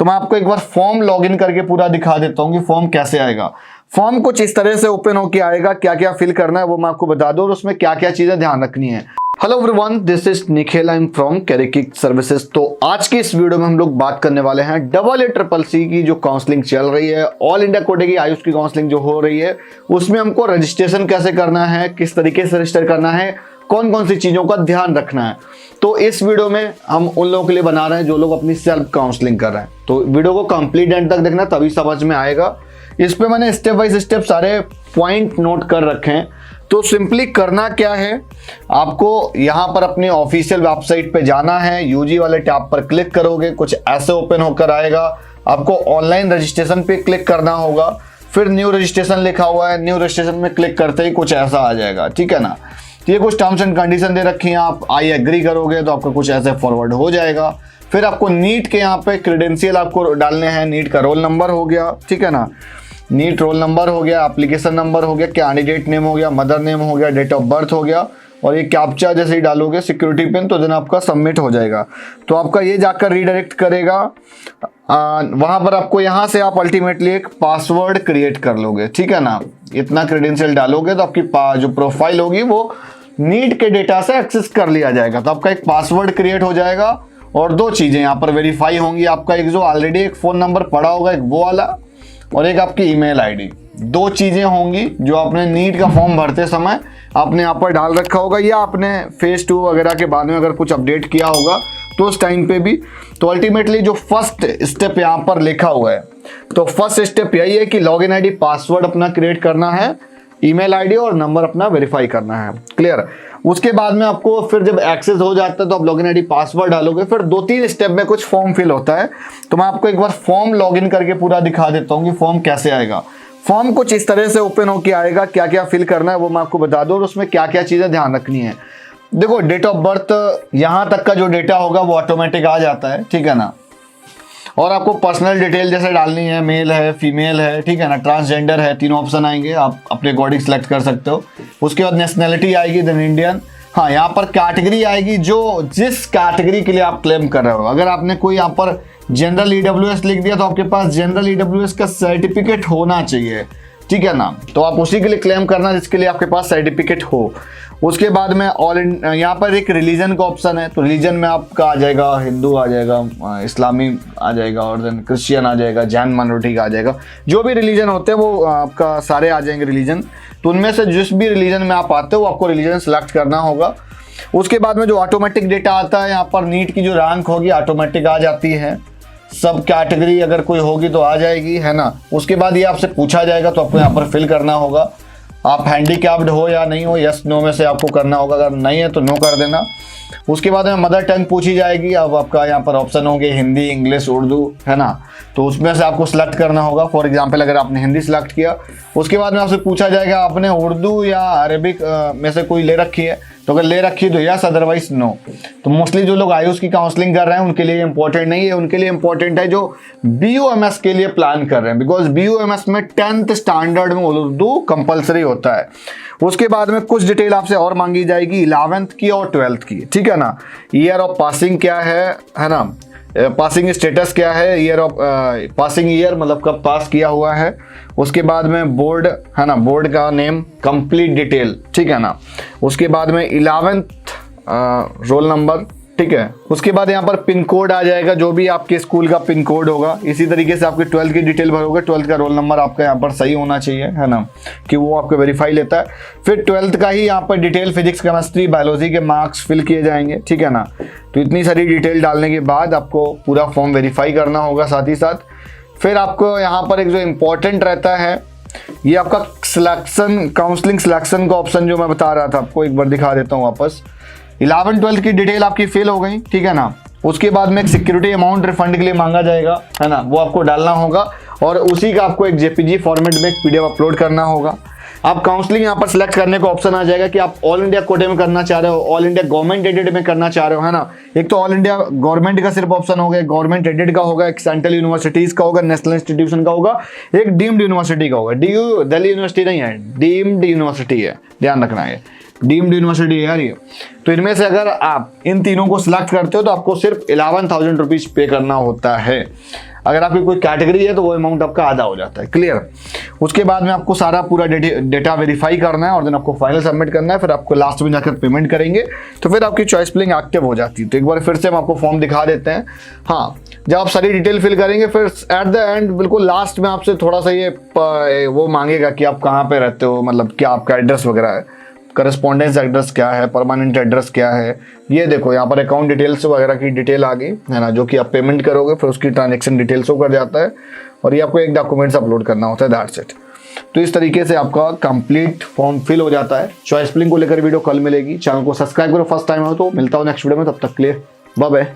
तो मैं आपको एक बार फॉर्म लॉगिन करके पूरा दिखा देता हूँ कि फॉर्म कैसे आएगा। फॉर्म कुछ इस तरह से ओपन होके आएगा, क्या क्या फिल करना है वो मैं आपको बता दूं और उसमें क्या क्या चीजें ध्यान रखनी है। Hello everyone, this is Nikhil, I am from career services. तो आज की इस वीडियो में हम लोग बात करने वाले हैं EECCC की जो काउंसलिंग चल रही है, ऑल इंडिया कोटे की आयुष की काउंसलिंग जो हो रही है, उसमें हमको रजिस्ट्रेशन कैसे करना है, किस तरीके से रजिस्टर करना है, कौन कौन सी चीजों का ध्यान रखना है। तो इस वीडियो में हम उन लोगों के लिए बना रहे हैं जो लोग अपनी सेल्फ काउंसलिंग कर रहे हैं। तो वीडियो को कंप्लीट एंड तक देखना, तभी समझ में आएगा। इस पे मैंने स्टेप बाय स्टेप सारे पॉइंट नोट कर रखे हैं। तो सिंपली करना क्या है, आपको यहाँ पर अपने ऑफिशियल वेबसाइट पे जाना है, यूजी वाले टैब पर क्लिक करोगे, कुछ ऐसे ओपन होकर आएगा। आपको ऑनलाइन रजिस्ट्रेशन पे क्लिक करना होगा, फिर न्यू रजिस्ट्रेशन लिखा हुआ है, न्यू रजिस्ट्रेशन में क्लिक करते ही कुछ ऐसा आ जाएगा, ठीक है ना। तो ये कुछ टर्म्स एंड कंडीशन दे रखी हैं, आप आई एग्री करोगे तो आपका कुछ ऐसे फॉरवर्ड हो जाएगा। फिर आपको नीट के यहाँ पे क्रेडेंशियल आपको डालने हैं, नीट का रोल नंबर हो गया, ठीक है ना, नीट रोल नंबर हो गया, एप्लीकेशन नंबर हो गया, कैंडिडेट नेम हो गया, मदर नेम हो गया, डेट ऑफ बर्थ हो गया, और ये कैप्चा जैसे ही डालोगे सिक्योरिटी पिन तो देन आपका सबमिट हो जाएगा। तो आपका ये जाकर रीडायरेक्ट करेगा वहां पर। आपको यहाँ से आप अल्टीमेटली एक पासवर्ड क्रिएट कर लोगे, ठीक है ना। इतना क्रेडेंशियल डालोगे तो आपकी जो प्रोफाइल होगी वो नीट के डेटा से एक्सेस कर लिया जाएगा। तो आपका एक पासवर्ड क्रिएट हो जाएगा और दो चीजें यहाँ पर वेरीफाई होंगी। आपका एक जो ऑलरेडी एक फोन नंबर पड़ा होगा, एक वो वाला, और एक आपकी ईमेल आईडी। दो चीजें होंगी जो आपने नीट का फॉर्म भरते समय आपने यहाँ पर डाल रखा होगा, या आपने फेज 2 वगैरह के बाद में अगर कुछ अपडेट किया होगा तो उस टाइम पे भी। तो अल्टीमेटली जो फर्स्ट स्टेप यहाँ पर लिखा हुआ है, तो फर्स्ट स्टेप यही है कि लॉगिन आईडी पासवर्ड अपना क्रिएट करना है, ईमेल आईडी और नंबर अपना वेरीफाई करना है। क्लियर। उसके बाद में आपको फिर जब एक्सेस हो जाता है तो आप लॉगिन आईडी पासवर्ड डालोगे, फिर 2-3 स्टेप में कुछ फॉर्म फिल होता है। तो मैं आपको एक बार फॉर्म लॉगिन करके पूरा दिखा देता हूँ कि फॉर्म कैसे आएगा। फॉर्म कुछ इस तरह से ओपन होके आएगा, क्या क्या फिल करना है वो मैं आपको बता दूं और उसमें क्या क्या चीजें ध्यान रखनी है। देखो, डेट ऑफ बर्थ यहाँ तक का जो डेटा होगा वो ऑटोमेटिक आ जाता है, ठीक है ना। और आपको पर्सनल डिटेल जैसे डालनी है, मेल है, फीमेल है, ठीक है ना, ट्रांसजेंडर है, तीनों ऑप्शन आएंगे, आप अपने अकॉर्डिंग सेलेक्ट कर सकते हो। उसके बाद नेशनैलिटी आएगी, देन इंडियन। हाँ, यहाँ पर कैटेगरी आएगी, जो जिस कैटेगरी के लिए आप क्लेम कर रहे हो। अगर आपने कोई यहाँ पर जनरल EWS लिख दिया तो आपके पास जनरल EWS का सर्टिफिकेट होना चाहिए, ठीक है ना। तो आप उसी के लिए क्लेम करना जिसके लिए आपके पास सर्टिफिकेट हो। उसके बाद में यहाँ पर एक रिलीजन का ऑप्शन है, तो रिलीजन में आपका आ जाएगा हिंदू आ जाएगा, इस्लामी आ जाएगा, और देन क्रिश्चियन आ जाएगा, जैन माइनॉरिटी का आ जाएगा। जो भी रिलीजन होते हैं वो आपका सारे आ जाएंगे रिलीजन। तो उनमें से जिस भी रिलीजन में आप आते हो आपको रिलीजन सेलेक्ट करना होगा। उसके बाद में जो ऑटोमेटिक डेटा आता है, यहाँ पर नीट की जो रैंक होगी ऑटोमेटिक आ जाती है, सब कैटेगरी अगर कोई होगी तो आ जाएगी, है ना। उसके बाद ये आपसे पूछा जाएगा तो आपको यहाँ पर फिल करना होगा, आप हैंडीकैप्ड हो या नहीं हो, यस नो में से आपको करना होगा, अगर नहीं है तो नो कर देना। उसके बाद में मदर टंग पूछी जाएगी, अब आपका यहाँ पर ऑप्शन होंगे हिंदी, इंग्लिश, उर्दू, है ना। तो उसमें से आपको सिलेक्ट करना होगा। फॉर एग्जांपल अगर आपने हिंदी सिलेक्ट किया, उसके बाद में आपसे पूछा जाएगा आपने उर्दू या अरेबिक में से कोई ले रखी है, तो अगर ले रखी है तो यस, अदरवाइज नो। तो मोस्टली जो लोग आयुष की काउंसलिंग कर रहे हैं उनके लिए इंपॉर्टेंट नहीं है, उनके लिए इंपॉर्टेंट है जो BUMS के लिए प्लान कर रहे हैं, बिकॉज BUMS में 10th स्टैंडर्ड में उर्दू कंपलसरी होता है। उसके बाद में कुछ डिटेल आपसे और मांगी जाएगी 11th की और 12th की, ठीक है ना। ईयर ऑफ पासिंग क्या है ना, पासिंग स्टेटस क्या है, ईयर ऑफ पासिंग ईयर मतलब कब पास किया हुआ है। उसके बाद में बोर्ड, है ना, बोर्ड का नेम, कंप्लीट डिटेल, ठीक है ना। उसके बाद में 11th रोल नंबर, ठीक है। उसके बाद यहाँ पर पिन कोड आ जाएगा, जो भी आपके स्कूल का पिन कोड होगा। इसी तरीके से आपकी 12th की डिटेल भरोगे, 12th का रोल नंबर आपका यहाँ पर सही होना चाहिए, है ना, कि वो आपको वेरीफाई लेता है। फिर 12th का ही यहाँ पर डिटेल, फिजिक्स, केमिस्ट्री, बायोलॉजी के मार्क्स फिल किए जाएंगे, ठीक है ना। तो इतनी सारी डिटेल डालने के बाद आपको पूरा फॉर्म वेरीफाई करना होगा साथ ही साथ। फिर आपको यहाँ पर एक जो इम्पोर्टेंट रहता है, ये आपका सिलेक्शन, काउंसलिंग सिलेक्शन का ऑप्शन जो मैं बता रहा था आपको, एक बार दिखा देता हूँ वापस। 11-12 की डिटेल आपकी फिल हो गई, ठीक है ना। उसके बाद में एक सिक्योरिटी अमाउंट रिफंड के लिए मांगा जाएगा, है ना, वो आपको डालना होगा, और उसी का आपको एक JPG फॉर्मेट में एक PDF अपलोड करना होगा। आप काउंसलिंग यहाँ पर सिलेक्ट करने का ऑप्शन आ जाएगा कि आप ऑल इंडिया कोटे में करना चाह रहे हो, ऑल इंडिया गवर्नमेंट एडेड में करना चाह रहे हो, है ना। एक तो ऑल इंडिया गवर्नमेंट का सिर्फ ऑप्शन होगा, गवर्नमेंट एडेड का होगा, एक सेंट्रल यूनिवर्सिटीज का होगा, नेशनल इंस्टीट्यूशन का होगा, एक डीम्ड यूनिवर्सिटी का होगा। दिल्ली यूनिवर्सिटी नहीं है, डीम्ड यूनिवर्सिटी है, ध्यान रखना है, डीम्ड यूनिवर्सिटी है यार ये। तो इनमें से अगर आप इन तीनों को सिलेक्ट करते हो तो आपको सिर्फ 11,000 रुपीज पे करना होता है। अगर आपकी कोई कैटेगरी है तो वो अमाउंट आपका आधा हो जाता है। क्लियर। उसके बाद में आपको सारा पूरा डेटा वेरीफाई करना है और देन आपको फाइनल सबमिट करना है, फिर आपको लास्ट में जाकर पेमेंट करेंगे तो फिर आपकी चॉइस फिलिंग एक्टिव हो जाती है। तो एक बार फिर से हम आपको फॉर्म दिखा देते हैं। हाँ, जब आप सारी डिटेल फिल करेंगे फिर एट द एंड बिल्कुल लास्ट में आपसे थोड़ा सा ये वो मांगेगा कि आप कहाँ पे रहते हो, मतलब क्या आपका एड्रेस वगैरह है, करस्पॉन्डेंस एड्रेस क्या है, परमानेंट एड्रेस क्या है। ये देखो यहाँ पर अकाउंट डिटेल्स वगैरह की डिटेल आ गई है ना, जो कि आप पेमेंट करोगे फिर उसकी ट्रांजेक्शन डिटेल्स शो कर जाता है और ये आपको एक डॉक्यूमेंट्स अपलोड करना होता है, दैट्स इट। तो इस तरीके से आपका कंप्लीट फॉर्म फिल हो जाता है। चॉइस फिलिंग को लेकर वीडियो कल मिलेगी। चैनल को सब्सक्राइब करो फर्स्ट टाइम हो तो। मिलता हूँ नेक्स्ट वीडियो में, तब तक के लिए बाय बाय।